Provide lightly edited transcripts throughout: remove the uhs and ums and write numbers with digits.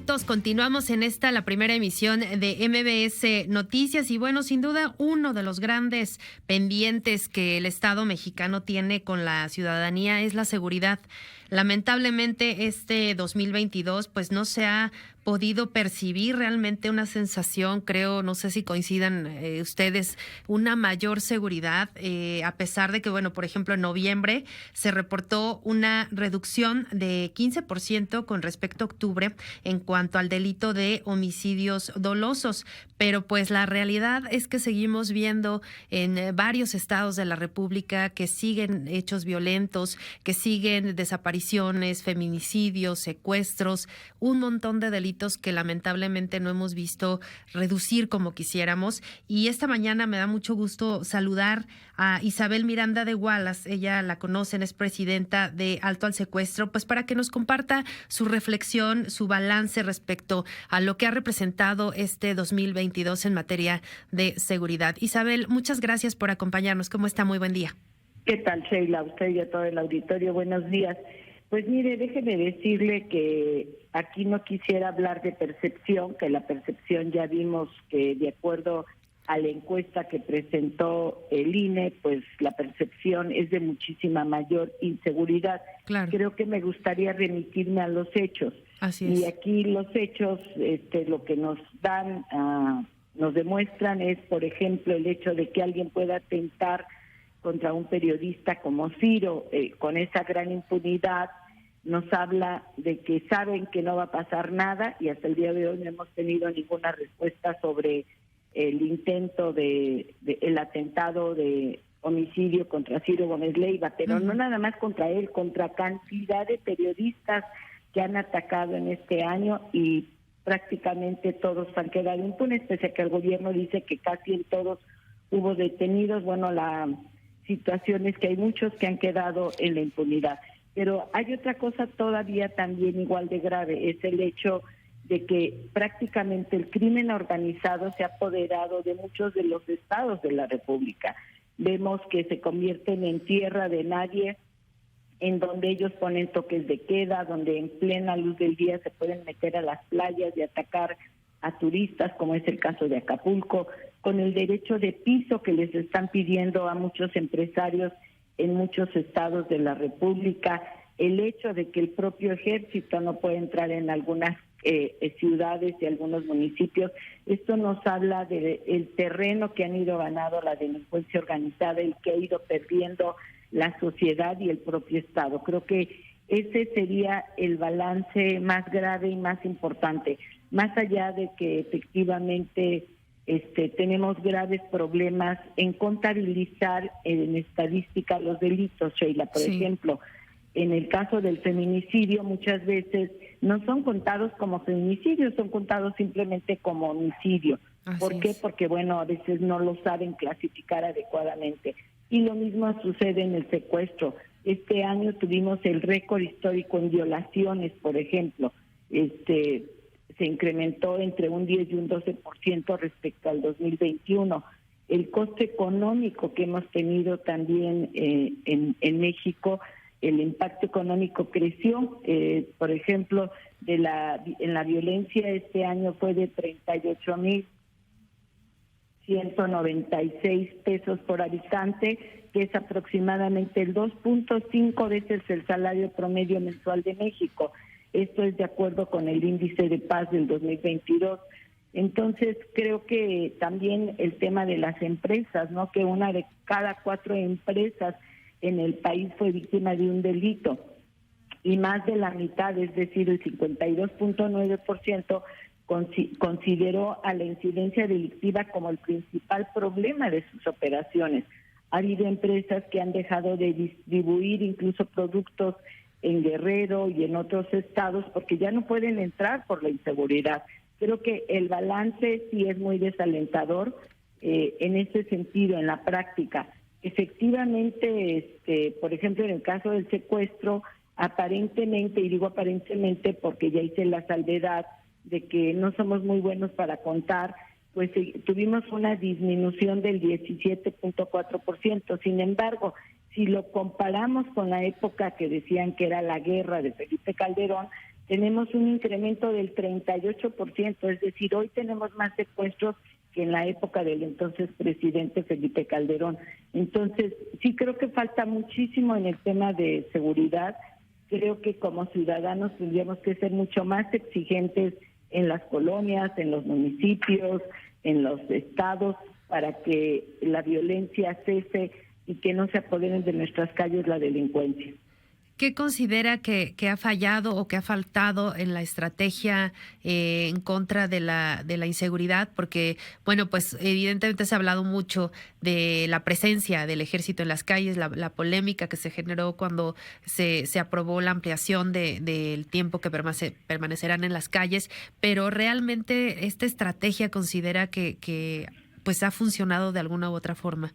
Delitos. Continuamos en la primera emisión de MBS Noticias y bueno, sin duda uno de los grandes pendientes que el Estado mexicano tiene con la ciudadanía es la seguridad. Lamentablemente 2022 pues no se ha podido percibir realmente una sensación, creo, no sé si coincidan ustedes, una mayor seguridad, a pesar de que, bueno, por ejemplo, en noviembre se reportó una reducción de 15% con respecto a octubre en cuanto al delito de homicidios dolosos, pero pues la realidad es que seguimos viendo en varios estados de la República que siguen hechos violentos, que siguen desapariciones, feminicidios, secuestros, un montón de delitos que lamentablemente no hemos visto reducir como quisiéramos. Y esta mañana me da mucho gusto saludar a Isabel Miranda de Wallace. Ella la conocen, es presidenta de Alto al Secuestro, pues para que nos comparta su reflexión, su balance respecto a lo que ha representado 2022 en materia de seguridad. Isabel, muchas gracias por acompañarnos. ¿Cómo está? Muy buen día. ¿Qué tal, Sheila? Usted y a todo el auditorio, buenos días. Pues mire, déjeme decirle que aquí no quisiera hablar de percepción, que la percepción ya vimos que de acuerdo a la encuesta que presentó el INE, pues la percepción es de muchísima mayor inseguridad. Claro. Creo que me gustaría remitirme a los hechos. Así es. Y aquí los hechos, lo que nos dan, nos demuestran es, por ejemplo, el hecho de que alguien pueda atentar contra un periodista como Ciro, con esa gran impunidad, nos habla de que saben que no va a pasar nada y hasta el día de hoy no hemos tenido ninguna respuesta sobre el intento el atentado de homicidio contra Ciro Gómez Leiva, pero no nada más contra él, contra cantidad de periodistas que han atacado en este año y prácticamente todos han quedado impunes, pese a que el gobierno dice que casi en todos hubo detenidos. Bueno, la situación es que hay muchos que han quedado en la impunidad. Pero hay otra cosa todavía también igual de grave, es el hecho de que prácticamente el crimen organizado se ha apoderado de muchos de los estados de la República. Vemos que se convierten en tierra de nadie, en donde ellos ponen toques de queda, donde en plena luz del día se pueden meter a las playas y atacar a turistas, como es el caso de Acapulco, con el derecho de piso que les están pidiendo a muchos empresarios en muchos estados de la República, el hecho de que el propio ejército no puede entrar en algunas ciudades y algunos municipios. Esto nos habla del terreno que han ido ganando la delincuencia organizada y que ha ido perdiendo la sociedad y el propio Estado. Creo que ese sería el balance más grave y más importante, más allá de que efectivamente tenemos graves problemas en contabilizar en estadística los delitos, Sheila. Por ejemplo, en el caso del feminicidio muchas veces no son contados como feminicidios, son contados simplemente como homicidio. ¿Por qué? Porque, bueno, a veces no lo saben clasificar adecuadamente. Y lo mismo sucede en el secuestro. Este año tuvimos el récord histórico en violaciones, por ejemplo. Se incrementó entre un 10 y un 12% respecto al 2021. El costo económico que hemos tenido también en México, el impacto económico creció. Por ejemplo, en la violencia este año fue de 38,196 pesos por habitante, que es aproximadamente el 2.5 veces el salario promedio mensual de México. Esto es de acuerdo con el índice de paz del 2022. Entonces, creo que también el tema de las empresas, ¿no? Que una de cada 4 empresas en el país fue víctima de un delito y más de la mitad, es decir, el 52.9%, consideró a la incidencia delictiva como el principal problema de sus operaciones. Ha habido empresas que han dejado de distribuir incluso productos en Guerrero y en otros estados porque ya no pueden entrar por la inseguridad. Creo que el balance sí es muy desalentador en ese sentido, en la práctica. Efectivamente, por ejemplo, en el caso del secuestro, aparentemente, y digo aparentemente porque ya hice la salvedad de que no somos muy buenos para contar, pues tuvimos una disminución del 17.4%. Sin embargo, si lo comparamos con la época que decían que era la guerra de Felipe Calderón, tenemos un incremento del 38%, es decir, hoy tenemos más secuestros que en la época del entonces presidente Felipe Calderón. Entonces, sí creo que falta muchísimo en el tema de seguridad. Creo que como ciudadanos tendríamos que ser mucho más exigentes en las colonias, en los municipios, en los estados, para que la violencia cese y que no se apoderen de nuestras calles la delincuencia. ¿Qué considera que ha fallado o que ha faltado en la estrategia en contra de la inseguridad? Porque, bueno, pues evidentemente se ha hablado mucho de la presencia del ejército en las calles, la polémica que se generó cuando se aprobó la ampliación del tiempo que permanecerán en las calles, pero realmente esta estrategia considera que pues ha funcionado de alguna u otra forma.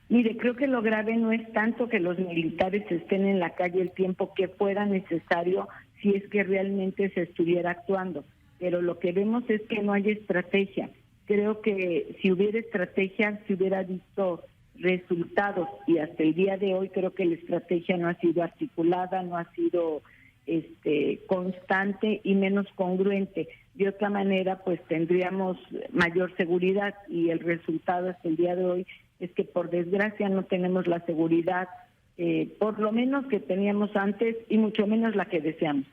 Mire, creo que lo grave no es tanto que los militares estén en la calle el tiempo que fuera necesario si es que realmente se estuviera actuando, pero lo que vemos es que no hay estrategia. Creo que si hubiera estrategia se hubiera visto resultados y hasta el día de hoy creo que la estrategia no ha sido articulada, no ha sido constante y menos congruente. De otra manera, pues tendríamos mayor seguridad y el resultado hasta el día de hoy es que por desgracia no tenemos la seguridad, por lo menos que teníamos antes y mucho menos la que deseamos.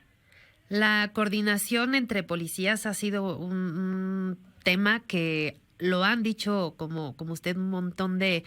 La coordinación entre policías ha sido un tema que lo han dicho como usted un montón de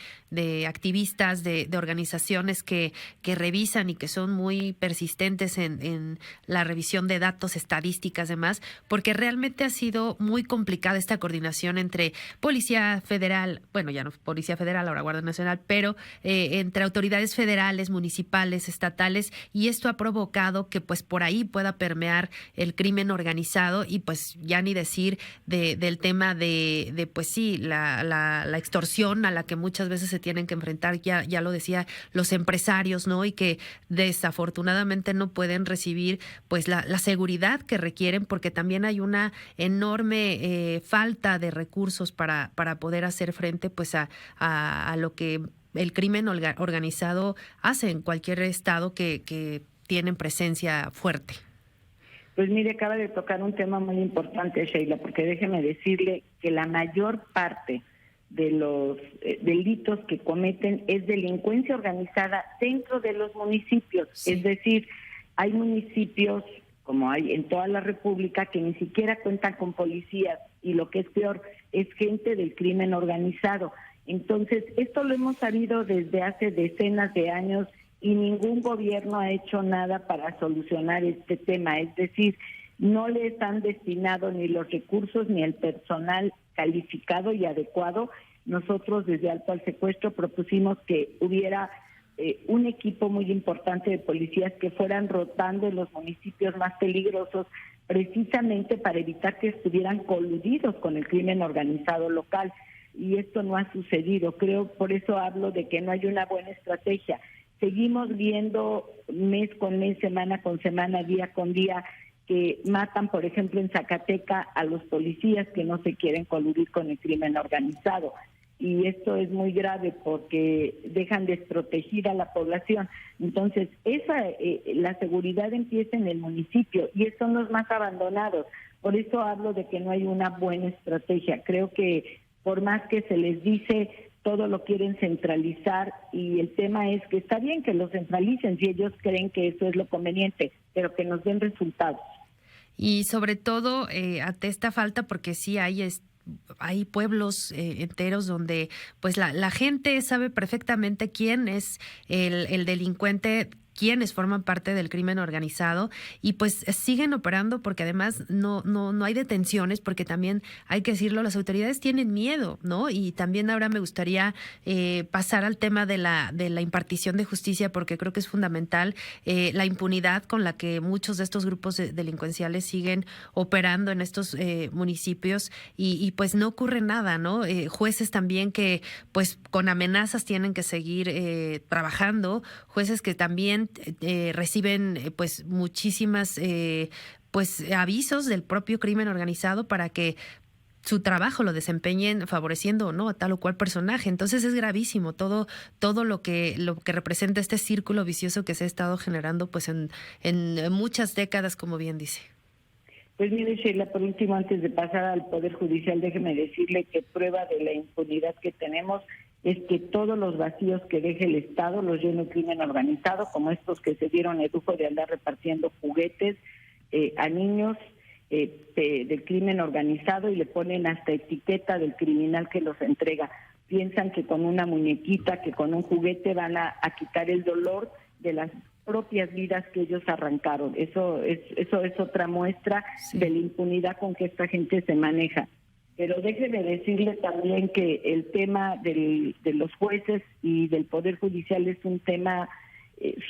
activistas, de organizaciones que revisan y que son muy persistentes en la revisión de datos, estadísticas, demás, porque realmente ha sido muy complicada esta coordinación entre Policía Federal, bueno, ya no Policía Federal, ahora Guardia Nacional, pero entre autoridades federales, municipales, estatales, y esto ha provocado que pues por ahí pueda permear el crimen organizado y pues ya ni decir del tema de pues sí, la extorsión a la que muchas veces se tienen que enfrentar, ya lo decía, los empresarios, ¿no? Y que desafortunadamente no pueden recibir pues la seguridad que requieren porque también hay una enorme falta de recursos para poder hacer frente pues a lo que el crimen organizado hace en cualquier estado que tienen presencia fuerte. Pues mire, acaba de tocar un tema muy importante, Sheila, porque déjeme decirle que la mayor parte de los delitos que cometen es delincuencia organizada dentro de los municipios. Sí. Es decir, hay municipios, como hay en toda la República, que ni siquiera cuentan con policías y lo que es peor, es gente del crimen organizado. Entonces, esto lo hemos sabido desde hace decenas de años y ningún gobierno ha hecho nada para solucionar este tema. Es decir, no les han destinado ni los recursos ni el personal calificado y adecuado. Nosotros desde Alto al Secuestro propusimos que hubiera un equipo muy importante de policías que fueran rotando en los municipios más peligrosos precisamente para evitar que estuvieran coludidos con el crimen organizado local. Y esto no ha sucedido. Creo, por eso hablo de que no hay una buena estrategia. Seguimos viendo mes con mes, semana con semana, día con día, que matan, por ejemplo, en Zacatecas a los policías que no se quieren coludir con el crimen organizado. Y esto es muy grave porque dejan desprotegida a la población. Entonces, la seguridad empieza en el municipio y son los más abandonados. Por eso hablo de que no hay una buena estrategia. Creo que por más que se les dice, todo lo quieren centralizar y el tema es que está bien que lo centralicen si ellos creen que eso es lo conveniente, pero que nos den resultados. Y sobre todo ante esta falta, porque sí hay pueblos enteros donde pues la gente sabe perfectamente quién es el delincuente, quienes forman parte del crimen organizado y pues siguen operando porque además no hay detenciones porque también hay que decirlo, las autoridades tienen miedo, ¿no? Y también ahora me gustaría pasar al tema de la impartición de justicia porque creo que es fundamental la impunidad con la que muchos de estos grupos delincuenciales siguen operando en estos municipios y pues no ocurre nada, ¿no? Jueces también que pues con amenazas tienen que seguir trabajando, jueces que también reciben pues muchísimas pues avisos del propio crimen organizado para que su trabajo lo desempeñen favoreciendo o no a tal o cual personaje. Entonces es gravísimo todo lo que representa este círculo vicioso que se ha estado generando pues en muchas décadas, como bien dice. Pues mire, Sheila, por último, antes de pasar al Poder Judicial, déjeme decirle que prueba de la impunidad que tenemos es que todos los vacíos que deje el Estado los llena el crimen organizado, como estos que se dieron el lujo de andar repartiendo juguetes a niños del crimen organizado y le ponen hasta etiqueta del criminal que los entrega. Piensan que con una muñequita, que con un juguete van a quitar el dolor de las propias vidas que ellos arrancaron. Eso es otra muestra de la impunidad con que esta gente se maneja. Pero déjeme decirle también que el tema de los jueces y del Poder Judicial es un tema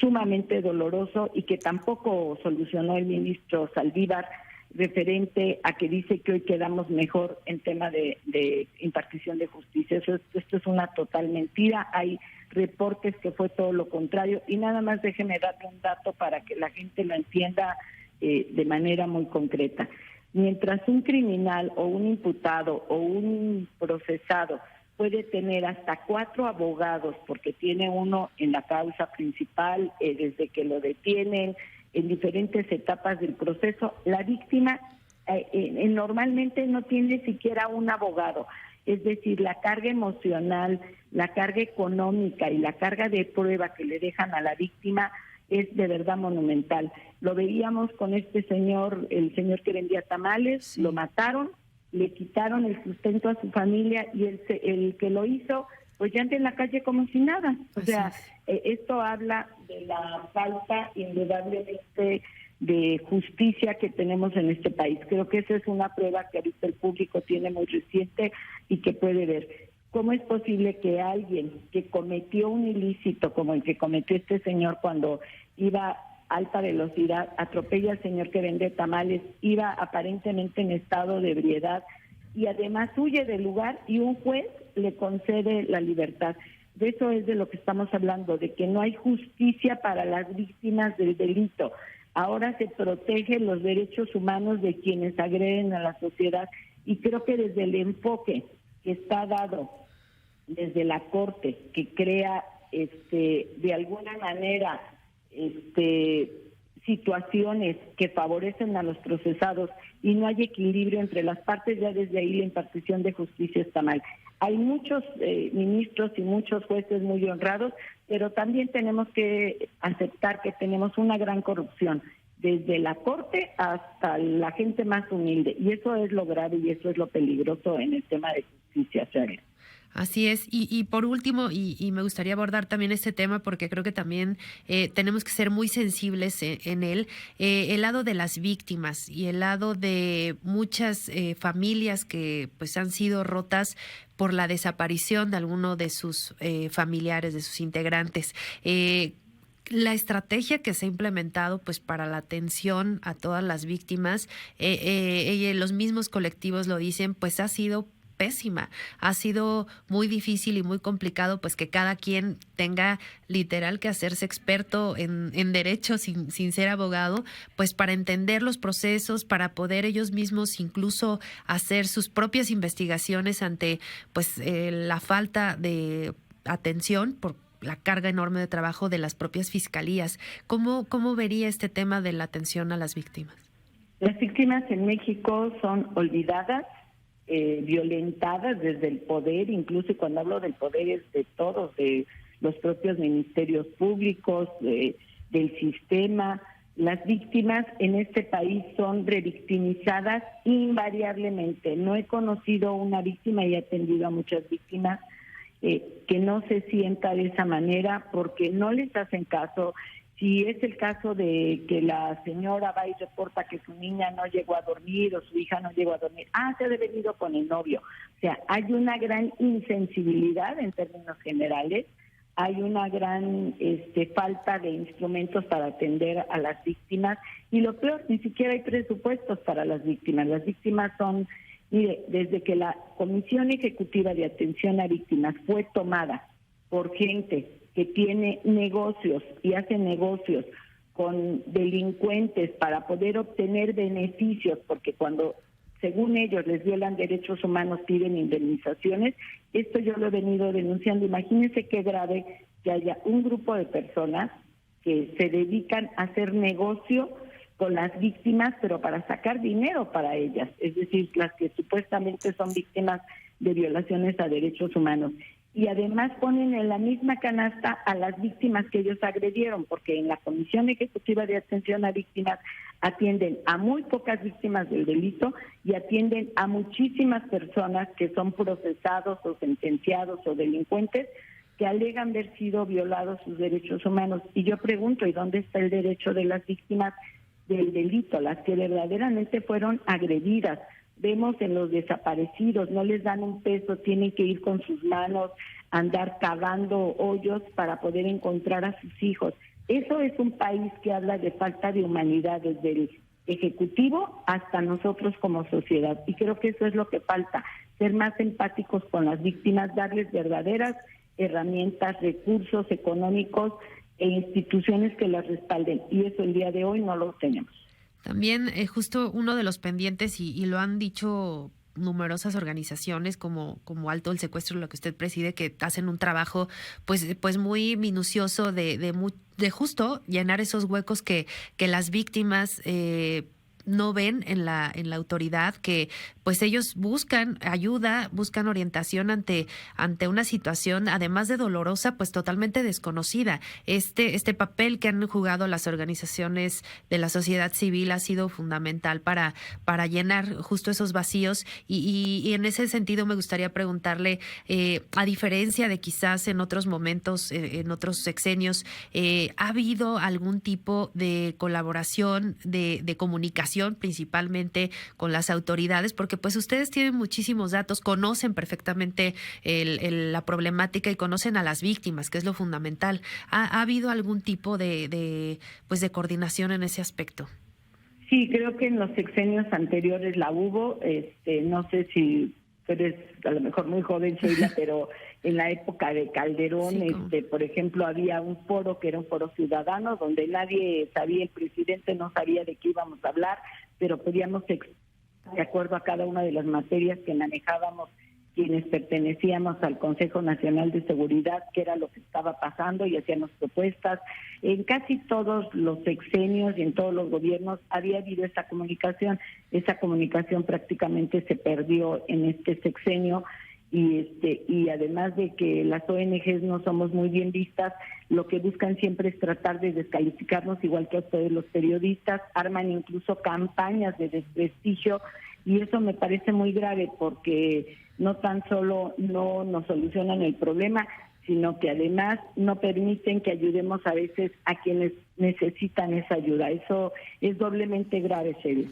sumamente doloroso y que tampoco solucionó el ministro Saldívar, referente a que dice que hoy quedamos mejor en tema de impartición de justicia. Esto es una total mentira. Hay reportes que fue todo lo contrario. Y nada más déjeme darle un dato para que la gente lo entienda de manera muy concreta. Mientras un criminal o un imputado o un procesado puede tener hasta 4 abogados, porque tiene uno en la causa principal, desde que lo detienen, en diferentes etapas del proceso, la víctima normalmente no tiene siquiera un abogado. Es decir, la carga emocional, la carga económica y la carga de prueba que le dejan a la víctima es de verdad monumental. Lo veíamos con este señor, el señor que vendía tamales, sí. Lo mataron, le quitaron el sustento a su familia y el que lo hizo pues ya anda en la calle como si nada. O sea, esto habla de la falta indudablemente de justicia que tenemos en este país. Creo que esa es una prueba que ahorita el público tiene muy reciente y que puede ver. ¿Cómo es posible que alguien que cometió un ilícito como el que cometió este señor cuando iba a alta velocidad, atropella al señor que vende tamales, iba aparentemente en estado de ebriedad y además huye del lugar y un juez le concede la libertad? De eso es de lo que estamos hablando, de que no hay justicia para las víctimas del delito. Ahora se protegen los derechos humanos de quienes agreden a la sociedad y creo que desde el enfoque que está dado desde la Corte, que crea de alguna manera situaciones que favorecen a los procesados y no hay equilibrio entre las partes, ya desde ahí la impartición de justicia está mal. Hay muchos ministros y muchos jueces muy honrados, pero también tenemos que aceptar que tenemos una gran corrupción, desde la Corte hasta la gente más humilde, y eso es lo grave y eso es lo peligroso en el tema de justicia, Sharia. Así es. Y por último, y me gustaría abordar también este tema porque creo que también tenemos que ser muy sensibles en él, el lado de las víctimas y el lado de muchas familias que pues han sido rotas por la desaparición de alguno de sus familiares, de sus integrantes. La estrategia que se ha implementado pues para la atención a todas las víctimas, los mismos colectivos lo dicen, pues ha sido pésima. Ha sido muy difícil y muy complicado pues que cada quien tenga literal que hacerse experto en derecho sin ser abogado, pues para entender los procesos, para poder ellos mismos incluso hacer sus propias investigaciones ante pues la falta de atención por la carga enorme de trabajo de las propias fiscalías. ¿Cómo vería este tema de la atención a las víctimas? Las víctimas en México son olvidadas, violentadas desde el poder, incluso cuando hablo del poder es de todos, de los propios ministerios públicos, del sistema. Las víctimas en este país son revictimizadas invariablemente. No he conocido una víctima y he atendido a muchas víctimas que no se sienta de esa manera porque no les hacen caso. Si es el caso de que la señora va y reporta que su niña no llegó a dormir o su hija no llegó a dormir, se ha venido con el novio. O sea, hay una gran insensibilidad en términos generales, hay una gran falta de instrumentos para atender a las víctimas y lo peor, ni siquiera hay presupuestos para las víctimas. Las víctimas son, mire, desde que la Comisión Ejecutiva de Atención a Víctimas fue tomada por gente que tiene negocios y hace negocios con delincuentes para poder obtener beneficios, porque cuando según ellos les violan derechos humanos, piden indemnizaciones. Esto yo lo he venido denunciando. Imagínense qué grave que haya un grupo de personas que se dedican a hacer negocio con las víctimas, pero para sacar dinero para ellas, es decir, las que supuestamente son víctimas de violaciones a derechos humanos. Y además ponen en la misma canasta a las víctimas que ellos agredieron, porque en la Comisión Ejecutiva de Atención a Víctimas atienden a muy pocas víctimas del delito y atienden a muchísimas personas que son procesados o sentenciados o delincuentes que alegan haber sido violados sus derechos humanos. Y yo pregunto, ¿y dónde está el derecho de las víctimas del delito, las que verdaderamente fueron agredidas? Vemos en los desaparecidos, no les dan un peso, tienen que ir con sus manos, andar cavando hoyos para poder encontrar a sus hijos. Eso es un país que habla de falta de humanidad desde el Ejecutivo hasta nosotros como sociedad. Y creo que eso es lo que falta, ser más empáticos con las víctimas, darles verdaderas herramientas, recursos económicos e instituciones que las respalden. Y eso el día de hoy no lo tenemos. También justo uno de los pendientes, y lo han dicho numerosas organizaciones como Alto el Secuestro, lo que usted preside, que hacen un trabajo pues muy minucioso de justo llenar esos huecos que las víctimas no ven en la autoridad, que pues ellos buscan ayuda, buscan orientación ante una situación, además de dolorosa, pues totalmente desconocida. Este papel que han jugado las organizaciones de la sociedad civil ha sido fundamental para llenar justo esos vacíos y en ese sentido me gustaría preguntarle, a diferencia de quizás en otros momentos, en otros sexenios, ¿ha habido algún tipo de colaboración, de comunicación principalmente con las autoridades? Porque pues ustedes tienen muchísimos datos, conocen perfectamente la problemática y conocen a las víctimas, que es lo fundamental. ¿Ha habido algún tipo de coordinación en ese aspecto? Sí, creo que en los sexenios anteriores la hubo. No sé si tú eres a lo mejor muy joven, Sheila, pero en la época de Calderón, sí, por ejemplo, había un foro que era un foro ciudadano donde nadie sabía, el presidente no sabía de qué íbamos a hablar, pero podíamos de acuerdo a cada una de las materias que manejábamos quienes pertenecíamos al Consejo Nacional de Seguridad, que era lo que estaba pasando, y hacíamos propuestas. En casi todos los sexenios y en todos los gobiernos había habido esa comunicación. Esa comunicación prácticamente se perdió en este sexenio y además de que las ONGs no somos muy bien vistas, lo que buscan siempre es tratar de descalificarnos, igual que a ustedes los periodistas, arman incluso campañas de desprestigio, y eso me parece muy grave porque no tan solo no nos solucionan el problema, sino que además no permiten que ayudemos a veces a quienes necesitan esa ayuda. Eso es doblemente grave, Sheila.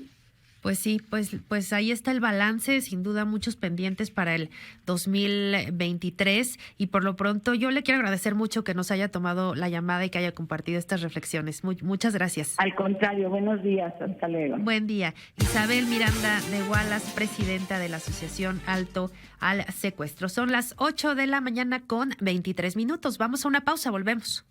Pues sí, pues ahí está el balance, sin duda muchos pendientes para el 2023 y por lo pronto yo le quiero agradecer mucho que nos haya tomado la llamada y que haya compartido estas reflexiones. Muchas gracias. Al contrario, buenos días, hasta luego. Buen día. Isabel Miranda de Wallace, presidenta de la Asociación Alto al Secuestro. Son las 8 de la mañana con 23 minutos. Vamos a una pausa, volvemos.